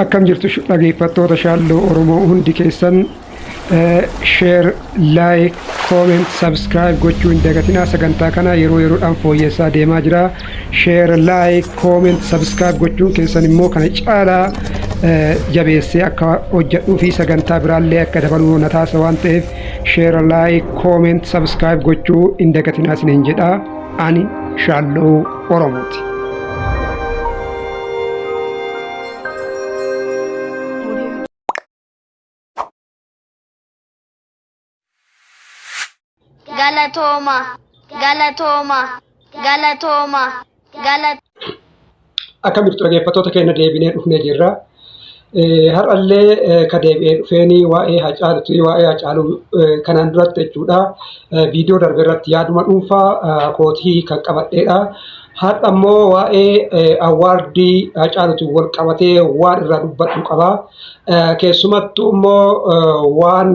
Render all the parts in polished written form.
Akkam jirtu dhaggeeffattoota shaalloo Oromoo hundi keessan share, like, comment, subscribe gochuu hin dagatinaa. Sagantaa kana yeroo yeroodhaan fooyyessaa deemaa jira. Share, like, comment, subscribe gochuun keessan immoo kana caalaa jabeessee akka hojjedhuu fi sagantaa biraallee akka dabaluu na taasisa waan ta'eef share, like, comment, subscribe gochuu hin dagatinaa isiniin jedha. Ani shaalloo Oromooti. Galatoma, Galatoma, Galatoma, Akkam jirtu dhaggeeffattoota keenya deebinee dhufnee jirra. Har'allee ka deebi'ee dhufeeni waa'ee Hacaaluu kanaan duratti jechuudha. Viidiyoo darbe irratti yaaduma dhuunfaa kootii kan qabadheedha. Har'a immoo waa'ee awwaardii Hacaaluutiin wal qabatee waan irraa dubbadhu qaba. Keessumattuu immoo waan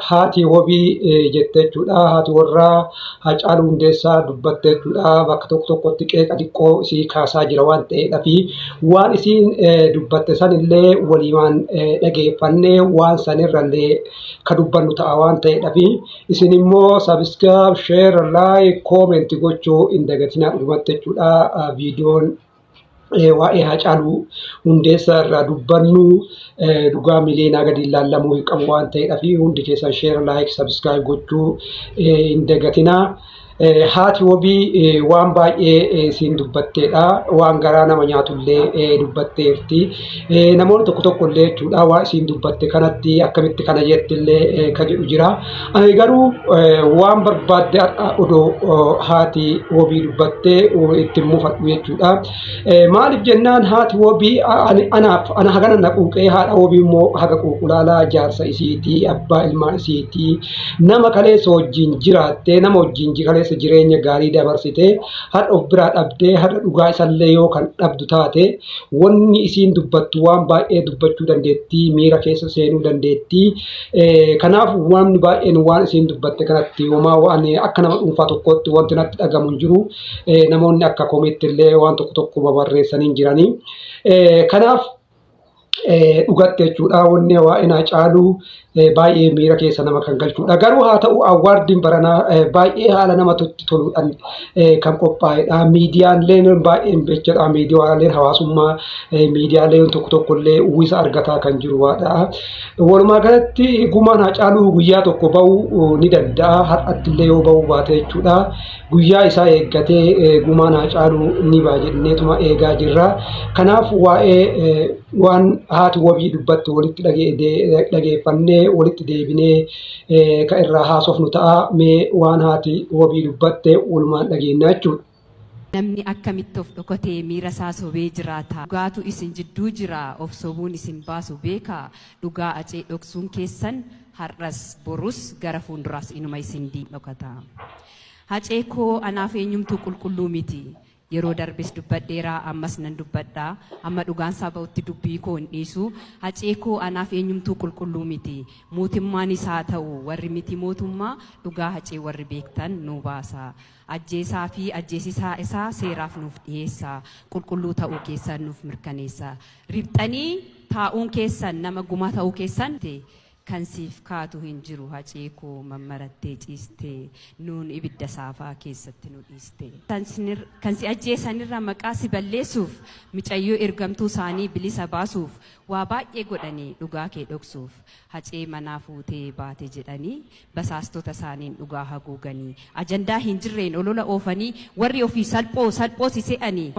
haati wabii jette jechuudha. Haati warraa Hacaaluu Hundeessaa dubbatte jechuudha. Bakka tokko tokkotti qeeqa xiqqoo isii kaasaa jira waan ta'eedhaa fi waan isiin dubbatte sanillee waliimaan dhageeffannee waan sanirrallee ka dubbannu ta'a waan ta'eedhaa fi isin immoo subscribe, share, like, comment gochuu hin dagatinaa dhumatti jechuudha. Viidiyoon waa'ee Hacaaluu Hundeessaa irraa dubbannu dhugaa miliyoonaa gadi ilaallamuu hin qabu waan ta'eedhaa fi hundi keessan share, like, subscribe gochuu hin dagatinaa. Haati wabii waan baay'ee isiin dubbatteedha. Waan garaa nama nyaatullee dubbatteerti. Namoonni tokko tokkollee jechuudha waan isiin dubbatte kanatti akkamitti kana jettillee ka jedhu jira. Ani garuu waan barbaadde odoo haati wabii dubbattee itti mufadhu jechuudha. Maaliif jennaan haati wabii ana hagana na quuqee haadha wabii immoo haga quuqulaalaa jaarsa isiitii abbaa ilmaan isiitii nama kaleessa wajjin jiraattee nama wajjin kaleessa jireenya gaarii dabarsitee har'a of biraa dhabdee har'a dhugaa isallee yoo kan dhabdu taate wanni isiin dubbattu waan baay'ee dubbachuu dandeettii, miira keessa seenuu dandeettii. Kanaaf waan baay'een waan isiin dubbatte kanatti homaa waan akka nama dhuunfaa tokkotti wanti natti dhagamu hin jiru. Namoonni akka komeettillee waan tokko tokko barreessanii jiranii. Kanaaf dhugatte jechuudha wanni waa'ee Hacaaluu baay'ee miira keessa nama kan galchuudha. Garuu haa ta'u awwaardiin baranaa baay'ee haala namatti toluudhaan kan qophaa'edha. Miidiyaaleen baay'een beekadha. Miidiyaaleen hawaasummaa miidiyaaleen tokko tokkollee uwwisa argataa kan jiruudha. Walumaa galatti gumaan Hacaaluu guyyaa tokko bahuu ni danda'a. Har'attillee yoo bahuu baate jechuudha. Guyyaa isaa eeggatee gumaan Hacaaluu ni ba'a jenneetuma eegaa jirra. Kanaaf waa'ee waan haati wabii dubbatte walitti dhageeffannee walitti deebinee ka irraa haasofnu ta'a. Mee waan haati wabii dubbatte walumaan dhageenya jechuudha. Namni akkamitti of dhokatee miira isaa sobee jiraata. Dhugaatu isin jidduu jira of sobuun isin baasu beeka. Dhugaa acee dhoksuun keessan har'as borus gara fuulduraas inuma isin dhokata. Hacee koo anaaf eenyumtuu qulqulluu miti. Yeroo darbes dubbadheeraa ammas nan dubbadhaa. Amma dhugaan isaa ba'utti dubbii koo hin dhiisu. Hacee koo anaaf eenyumtuu qulqulluu miti. Mootummaan isaa ta'u warri miti mootummaa dhugaa hacee warri beektan nu baasa. Ajjeesaa fi ajjeesisaa isaa seeraaf nuuf dhiyeessa. Qulqulluu ta'uu keessan nuuf mirkaneessa. Ribxanii taa'uun keessan nama gumaa ta'uu keessan kan siif kaatu hin jiru. Hacee koo mammarattee ciistee nuun ibidda saafaa keessatti nu dhiiste. Kan si ajjeesanirra maqaa si balleessuuf micayyoo ergamtuu isaanii bilisa baasuuf waa baay'ee godhanii dhugaa kee dhoksuuf hacee manaa fuutee baate jedhanii basaastota isaaniin dhugaa haguuganii ajandaa hin jirreen olola oofanii warri ofii salphoo si se'anii.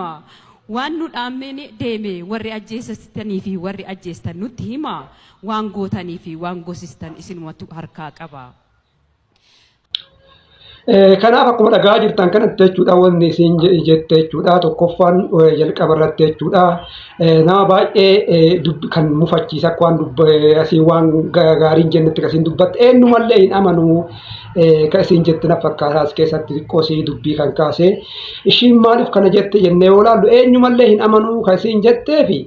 Waan nu dhaammeen deeme warri ajjeesistanii fi warri ajjeestan nutti hima. Waan gootanii fi waan gosistan isinumatu harkaa qaba. Kanaaf akkuma dhagaa jirtan kanatti jechuudha wanni isin jette jechuudha. Tokkoffaan jalqaba irratti jechuudha. Nama baay'ee kan mufachiisa akka waan asii waan gaariin jennetti kan isin dubbatte eenyumallee hin amanu. Kan isin jette na fakkaata as keessatti xiqqoo isii dubbii kan kaase. Ishiin maaliif kana jette jennee yoo ilaallu eenyumallee hin amanu kan isin jetteefi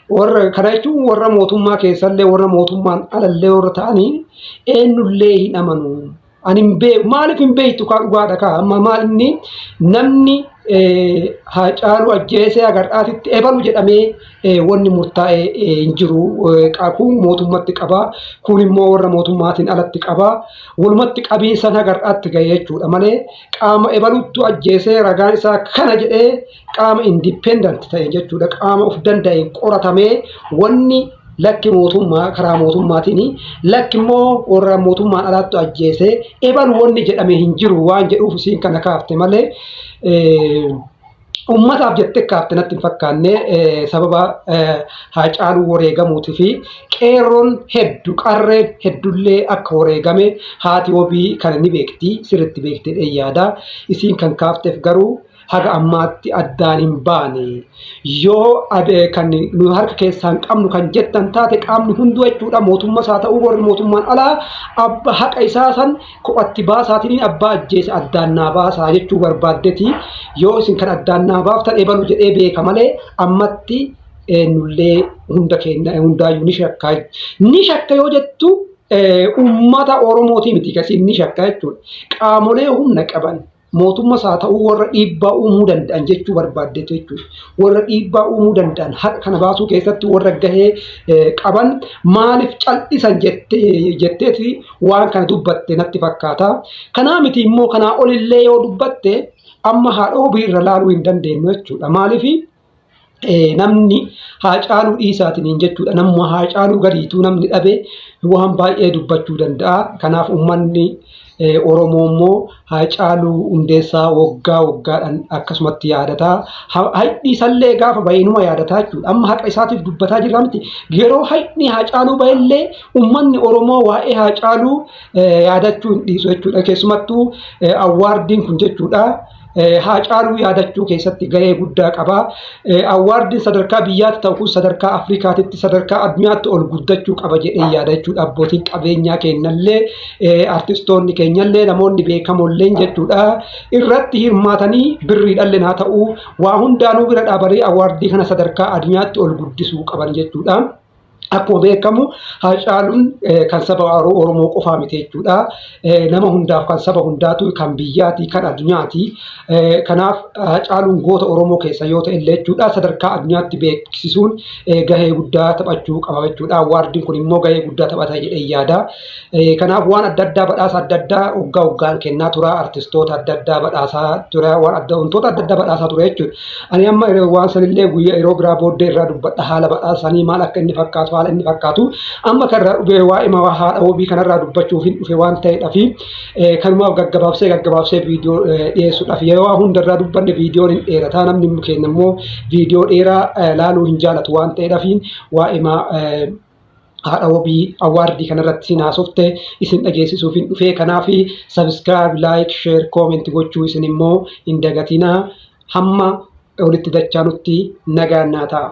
warra kana jechuun warra mootummaa keessallee warra mootummaan alallee warra ta'anii eenyullee hin amanu. Ani maaliif hin beektu kan dhugaadha ka amma maal inni namni Haacaaluu ajjeesee agarraatitti ebalu jedhamee wanni murtaa'e hin jiru. Kun mootummatti qaba. Kun immoo warra mootummaatiin alatti qaba. Walumatti qabiinsa agarraatti gahe jechuudha malee qaama ebaluttu ajjeesee ragaan isaa kana jedhee qaama independent ta'e jechuudha. Qaama of danda'e qoratamee wanni lakki mootummaa karaa mootummaatiin lakki immoo warra mootummaan alatti ajjeesee ebalu wanni jedhamee hin jiru waan jedhuuf isiin kana kaafte malee ummataaf jettee kaafte natti hin fakkaanne sababa Haacaaluu wareegamuutii fi qeerroon hedduu qarreen hedduullee akka wareegame haati wabii kana ni beekti sirriitti beektee yaada isiin kan kaafteef garuu haga ammaatti addaan hin baane yoo kan nu harka keessaan qabnu kan jettan taate qaamni hunduu jechuudha mootummaa isaa ta'uu warri mootummaan alaa abba haqa isaa san kophatti baasaatiin abbaa ajjeese addaan naa baasaa jechuu barbaaddeeti yoo isin kan addaan naa baaftan ebalu jedhee beeka malee ammatti nullee hunda keenya hundaayyuu ni shakka yoo jettu ummata Oromootii miti kasiin ni shakka jechuudha qaamolee humna qaban mootummaa isaa ta'uu warra dhiibbaa uumuu danda'an jechuu barbaaddeetu jechuudha. Warra dhiibbaa uumuu danda'an haqa kana baasuu keessatti warra gahee qaban maaliif cal'isan jetteeti waan kana dubbatte natti fakkaata. Kanaa miti immoo kanaa olillee yoo dubbatte amma haadha wabii irra laaluu hin dandeenyu jechuudha. Maaliif namni Haacaaluu dhiisaatiin jechuudha. Namni Haacaaluu gadiituu namni dhabe waan baay'ee dubbachuu danda'a. Kanaaf uummanni Oromoo immoo Haacaaluu Hundeessaa waggaadhaan akkasumatti yaadataa. Haidhi isallee gaafa baay'inuma yaadataa jechuudha. Amma haqa isaatiif dubbataa jirra miti. Yeroo haidhi Haacaaluu baay'illee uummanni Oromoo waa'ee Haacaaluu yaadachuu hin dhiisu jechuudha. Keessumattuu awwaardiin kun jechuudha. Haacaaluu yaadachuu keessatti gahee guddaa qaba. Awwaardiin sadarkaa biyyaatti ta'u kun sadarkaa Afrikaatitti sadarkaa addunyaatti ol guddachuu qaba jedhee yaada jechuudha. Abbootiin qabeenyaa keenyallee artistoonni keenyallee namoonni beekamollee jechuudha. Irratti hirmaatanii birriidhaan haa ta'u waa hundaanuu bira dhaabatanii awwaardii kana sadarkaa addunyaatti ol guddisuu qaban jechuudha. Akkuma beekamu Haacaaluun kan saba Oromoo qofaa miti jechuudha. Nama hundaaf kan saba hundaatu kan biyyaati kan addunyaati. Kanaaf Haacaaluun goota Oromoo keessa yoo ta'e illee jechuudha sadarkaa addunyaatti beeksisuun gahee guddaa taphachuu qaba jechuudha. Awwaardiin kun immoo gahee guddaa taphata jedhee yaada. Kanaaf waan adda addaa badhaasa adda addaa waggaan kennaa tura artistoota adda addaa badhaasaa tura wantoota adda addaa badhaasaa ture jechuudha. Ani amma waan sanillee guyyaa yeroo biraa booddee irraa dubbadha haala badhaasanii maal akka inni fakkaatu inni fakkaatu amma kanarraa dhufee waa'ee haadha wabii kanarraa dubbachuuf hin dhufe waan ta'eedhaaf kanumaaf gaggabaabsee viidiyoo dhiyeessuudhaaf yeroo hundarraa dubbanne viidiyoon hin dheerataa namni keenya immoo viidiyoo dheeraa laaluu hin jaalatu waan ta'eedhaaf waa'ee haadha wabii awwaardii kanarratti isin haasofte isin dhageessisuuf hin dhufe kanaaf subscribe like share comment gochuu isin immoo hin dagatinaa hamma walitti dachaanutti nagaan naa ta'a.